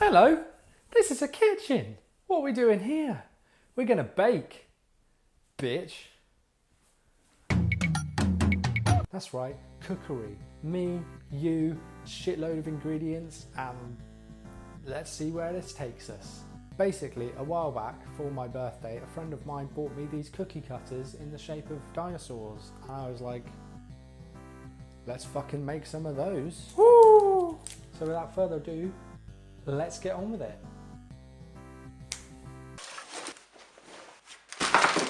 Hello, this is a kitchen. What are we doing here? We're gonna bake, bitch. That's right, cookery. Me, you, shitload of ingredients, and let's see where this takes us. Basically, a while back, for my birthday, a friend of mine bought me these cookie cutters in the shape of dinosaurs. And I was like, let's fucking make some of those. Woo! So without further ado, let's get on with it.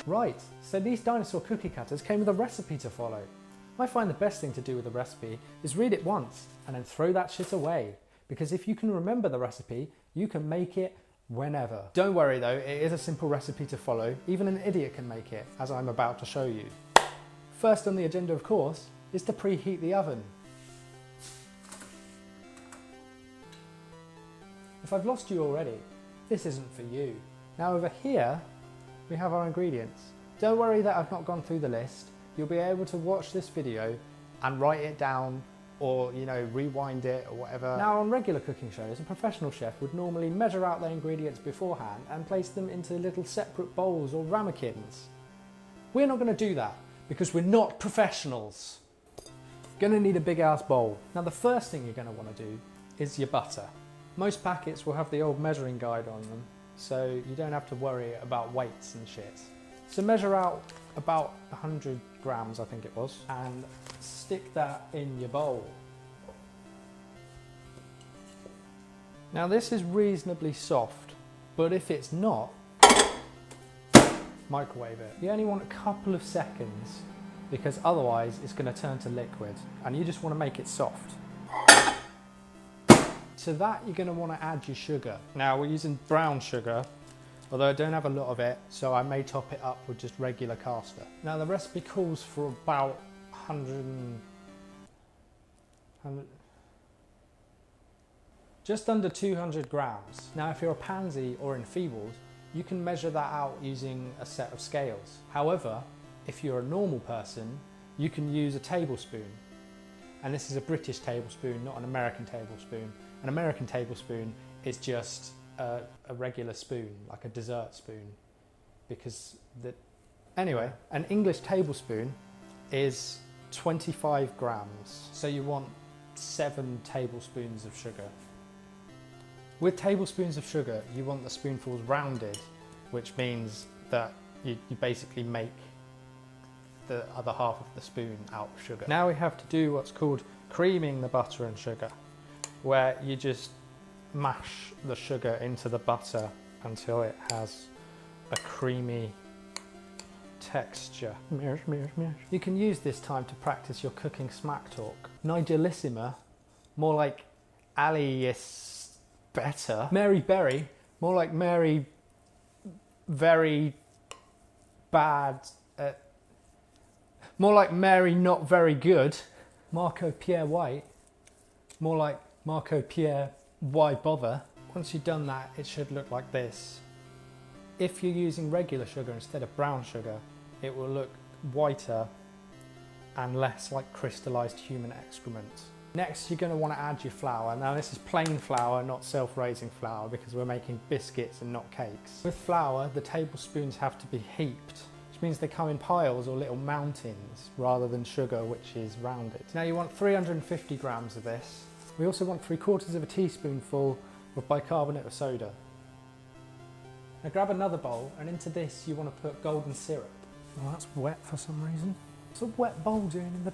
Right, so these dinosaur cookie cutters came with a recipe to follow. I find the best thing to do with a recipe is read it once and then throw that shit away. Because if you can remember the recipe, you can make it whenever. Don't worry though, it is a simple recipe to follow. Even an idiot can make it, as I'm about to show you. First on the agenda, of course, is to preheat the oven. If I've lost you already, this isn't for you. Now over here, we have our ingredients. Don't worry that I've not gone through the list. You'll be able to watch this video and write it down, or rewind it or whatever. Now on regular cooking shows, a professional chef would normally measure out their ingredients beforehand and place them into little separate bowls or ramekins. We're not going to do that because we're not professionals. Gonna need a big ass bowl. Now the first thing you're going to want to do is your butter. Most packets will have the old measuring guide on them, so you don't have to worry about weights and shit. So measure out about 100 grams, I think it was, and stick that in your bowl. Now this is reasonably soft, but if it's not, microwave it. You only want a couple of seconds because otherwise it's going to turn to liquid and you just want to make it soft. To that you're going to want to add your sugar. Now we're using brown sugar, although I don't have a lot of it, so I may top it up with just regular caster. Now the recipe calls for about 100, just under 200 grams. Now if you're a pansy or enfeebled, you can measure that out using a set of scales. However, if you're a normal person, you can use a tablespoon. And this is a British tablespoon, not an American tablespoon. An American tablespoon is just a regular spoon, like a dessert spoon, because anyway, an English tablespoon is 25 grams, so you want 7 tablespoons of sugar. With tablespoons of sugar, you want the spoonfuls rounded, which means that you basically make the other half of the spoon out of sugar. Now we have to do what's called creaming the butter and sugar, where you just mash the sugar into the butter until it has a creamy texture. Mash, mash, mash. You can use this time to practice your cooking smack talk. Nigelissima, more like Ali is better. Mary Berry, more like Mary very bad. More like Mary not very good. Marco Pierre White, more like Marco Pierre why bother? Once you've done that, it should look like this. If you're using regular sugar instead of brown sugar, it will look whiter and less like crystallized human excrement. Next, you're going to want to add your flour. Now this is plain flour, not self-raising flour, because we're making biscuits and not cakes. With flour, the tablespoons have to be heaped, which means they come in piles or little mountains rather than sugar, which is rounded. Now you want 350 grams of this. We also want 3/4 of a teaspoonful of bicarbonate of soda. Now grab another bowl, and into this you want to put golden syrup. Oh, that's wet for some reason. What's a wet bowl doing in the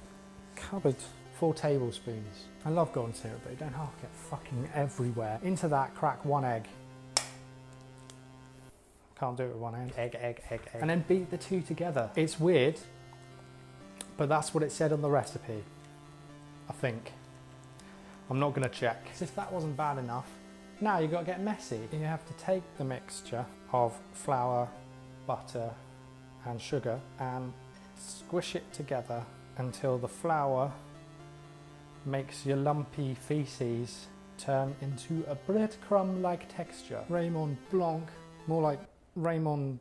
cupboard? 4 tablespoons. I love golden syrup, but it don't half get fucking everywhere. Into that, crack 1 egg. Can't do it with 1 egg. Egg. And then beat the 2 together. It's weird, but that's what it said on the recipe, I think. I'm not going to check. So if that wasn't bad enough, now you've got to get messy. You have to take the mixture of flour, butter and sugar and squish it together until the flour makes your lumpy feces turn into a breadcrumb-like texture. Raymond Blanc, more like Raymond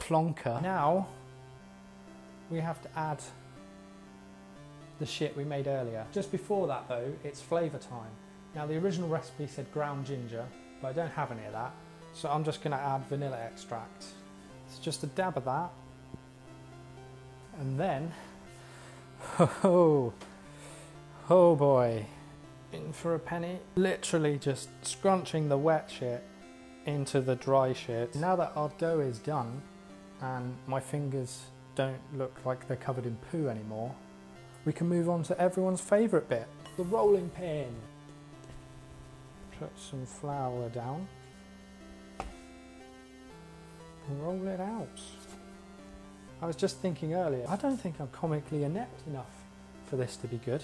Plonker. Now we have to add the shit we made earlier. Just before that though, it's flavour time. Now the original recipe said ground ginger, but I don't have any of that, so I'm just going to add vanilla extract. It's just a dab of that, and then, oh boy, in for a penny. Literally just scrunching the wet shit into the dry shit. Now that our dough is done, and my fingers don't look like they're covered in poo anymore, we can move on to everyone's favourite bit, the rolling pin. Put some flour down and roll it out. I was just thinking earlier, I don't think I'm comically inept enough for this to be good.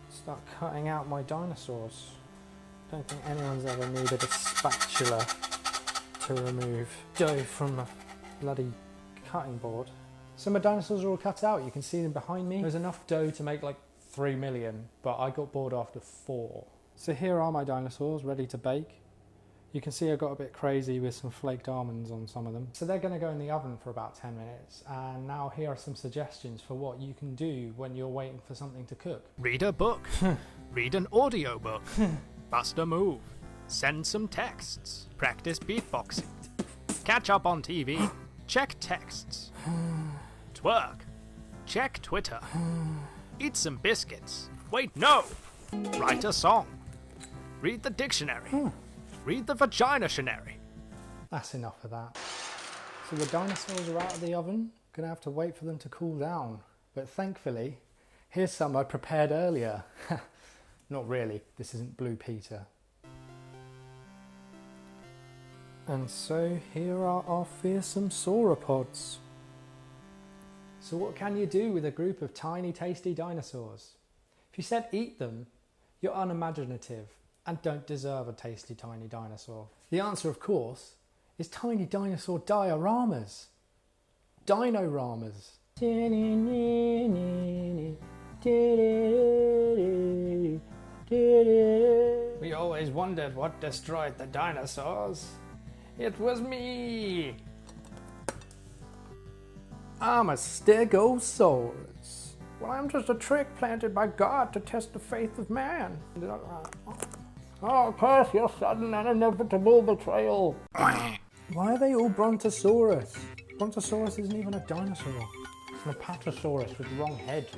Start cutting out my dinosaurs. Don't think anyone's ever needed a spatula to remove dough from a bloody cutting board. So my dinosaurs are all cut out, you can see them behind me. There's enough dough to make like 3 million, but I got bored after 4. So here are my dinosaurs ready to bake. You can see I got a bit crazy with some flaked almonds on some of them. So they're going to go in the oven for about 10 minutes. And now here are some suggestions for what you can do when you're waiting for something to cook. Read a book. Read an audio book. Bust a move. Send some texts. Practice beatboxing. Catch up on TV. Check texts. Twerk. Check Twitter. Eat some biscuits. Wait, no! Write a song. Read the dictionary. Read the vagina-tionary. That's enough of that. So the dinosaurs are out of the oven. Gonna have to wait for them to cool down. But thankfully, here's some I prepared earlier. Not really, this isn't Blue Peter. And so here are our fearsome sauropods. So what can you do with a group of tiny tasty dinosaurs? If you said eat them, you're unimaginative and don't deserve a tasty tiny dinosaur. The answer, of course, is tiny dinosaur dioramas. Dinoramas. We always wondered what destroyed the dinosaurs. It was me. I'm a stegosaurus. Well, I'm just a trick planted by God to test the faith of man. Oh, curse your sudden and inevitable betrayal. Why are they all Brontosaurus? Brontosaurus isn't even a dinosaur. It's an apatosaurus with the wrong head.